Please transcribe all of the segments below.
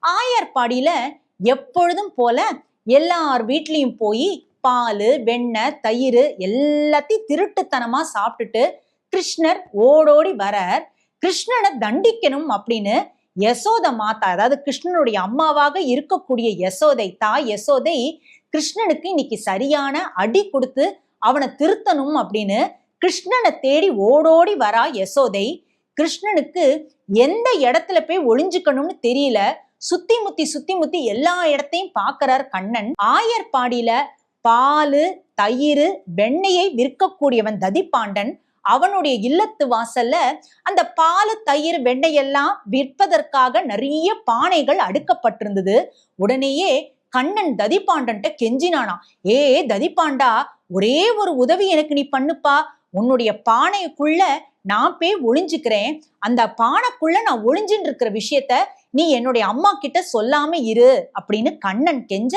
ஆயர்பாடியில எப்பொழுதும் போல எல்லார் வீட்லயும் போய் பால், வெண்ணெய், தயிர் எல்லாத்தையும் திருட்டுத்தனமா சாப்பிட்டுட்டு கிருஷ்ணர் ஓடோடி வரார். கிருஷ்ணனை தண்டிக்கணும் அப்படின்னு யசோத மாதா, அதாவது கிருஷ்ணனுடைய அம்மாவாக இருக்கக்கூடிய யசோதை, தாய் யசோதை கிருஷ்ணனுக்கு இன்னைக்கு சரியான அடி கொடுத்து அவனை திருத்தணும் அப்படின்னு கிருஷ்ணனை தேடி ஓடோடி வரா யசோதை. கிருஷ்ணனுக்கு எந்த இடத்துல போய் ஒளிஞ்சுக்கணும்னு தெரியல. சுத்தி முத்தி எல்லா இடத்தையும் பாக்குறார் கண்ணன். ஆயர்பாடியில பாலு, தயிர், வெண்ணெயை விற்கக்கூடியவன் ததிபாண்டன். அவனுடைய இல்லத்து வாசல்ல அந்த பாலு, தயிர், வெண்ணெய் எல்லாம் விற்பதற்காக நிறைய பானைகள் அடுக்கப்பட்டிருந்தது. உடனேயே கண்ணன் ததிபாண்டன்ட்ட கெஞ்சினானா, ஏ ததிபாண்டா, ஒரே ஒரு உதவி எனக்கு நீ பண்ணுப்பா. உன்னுடைய பானைக்குள்ள நான் போய் ஒளிஞ்சுக்கிறேன். அந்த பானைக்குள்ள நான் ஒளிஞ்சுட்டு இருக்கிற விஷயத்த நீ என்னுடைய அம்மா கிட்ட சொல்லாம இரு அப்படின்னு கண்ணன் கெஞ்ச,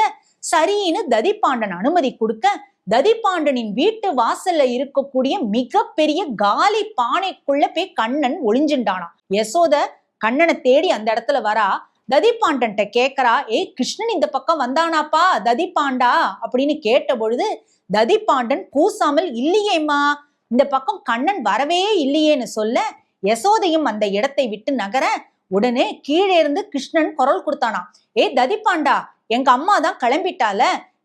சரின்னு ததிபாண்டன் அனுமதி கொடுக்க, ததிபாண்டனின் வீட்டு வாசல்ல இருக்கக்கூடிய மிகப்பெரிய காலி பானைக்குள்ள போய் கண்ணன் ஒளிஞ்சுட்டானா. யசோத கண்ணனை தேடி அந்த இடத்துல வரா. ததிபாண்டன்ட்ட கேக்குறா, ஏய் கிருஷ்ணன் இந்த பக்கம் வந்தானாப்பா ததிபாண்டா அப்படின்னு கேட்ட பொழுது ததிபாண்டன் கூசாமல், இல்லையேம்மா, இந்த பக்கம் கண்ணன் வரவே இல்லையேன்னு சொல்ல, யசோதையும் அந்த இடத்தை விட்டு நகர, உடனே கீழே இருந்து கிருஷ்ணன் குரல் கொடுத்தானா, ஏ ததிபாண்டா, எங்க அம்மா தான் கிளம்பிட்டால,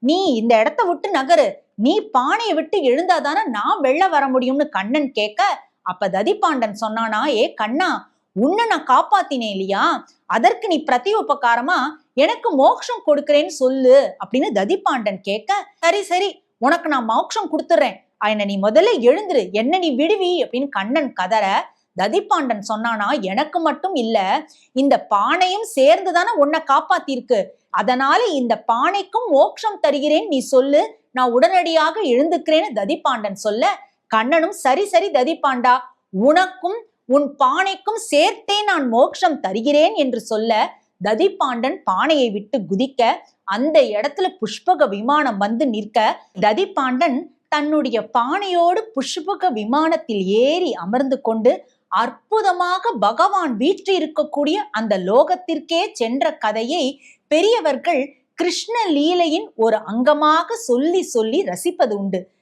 நீ இந்த இடத்த விட்டு நகரு, நீ பானையை விட்டு எழுந்தாதானே நான் வெளில வர முடியும்னு கண்ணன் கேட்க, அப்ப ததிபாண்டன் சொன்னானா, ஏ கண்ணா, உன்னை நான் காப்பாத்தினேன் இல்லையா, அதற்கு நீ பிரதி உபகாரமா எனக்கு மோட்சம் கொடுக்கிறேன்னு சொல்லு அப்படின்னு ததிபாண்டன் கேட்க, சரி சரி உனக்கு நான் மோட்சம் கொடுத்துறேன், என்ன நீ முதல்ல எழுந்துரு, என்ன நீ விடுவி அப்படின்னு கண்ணன் கதற, ததிபாண்டன் சொன்னானா, எனக்கு மட்டும் இல்ல, இந்த பானையும் சேர்ந்துதானே உன்னை காப்பாத்திருக்கு, அதனால இந்த பானைக்கும் மோட்சம் தருகிறேன், நீ சொல்லு, நான் உடனடியாக எழுந்துக்கிறேன்னு ததிபாண்டன் சொல்ல, கண்ணனும் சரி சரி ததிபாண்டா, உனக்கும் உன் பானைக்கும் சேர்த்தே நான் மோட்சம் தருகிறேன் என்று சொல்ல, ததிபாண்டன் பானையை விட்டு குதிக்க அந்த இடத்துல புஷ்பக விமானம் வந்து நிற்க, ததிபாண்டன் தன்னுடைய பானையோடு புஷ்பக விமானத்தில் ஏறி அமர்ந்து கொண்டு அற்புதமாக பகவான் வீற்று இருக்கக்கூடிய அந்த லோகத்திற்கே சென்ற கதையை பெரியவர்கள் கிருஷ்ண லீலையின் ஒரு அங்கமாக சொல்லி சொல்லி ரசிப்பது உண்டு.